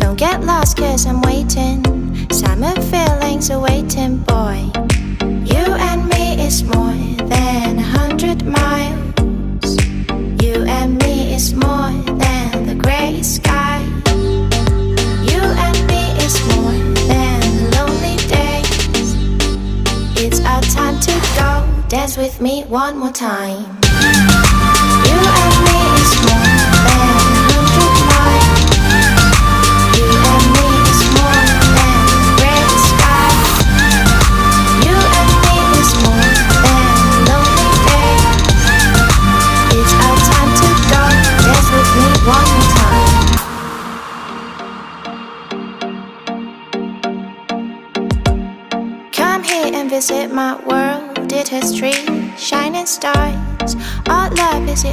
Don't get lost cause I'm waiting. Summer feelings are waiting, boy. You and me is more than 100 miles. You and me is more than the gray sky. You and me is more than lonely days. It's our time to go. Dance with me one more time. You and me is more than 100 miles. You and me is more than gray sky. You and me is more than lonely days. It's our time to go. Dance with me one more time. Come here and visit my world. It has trees, shining stars. Our love is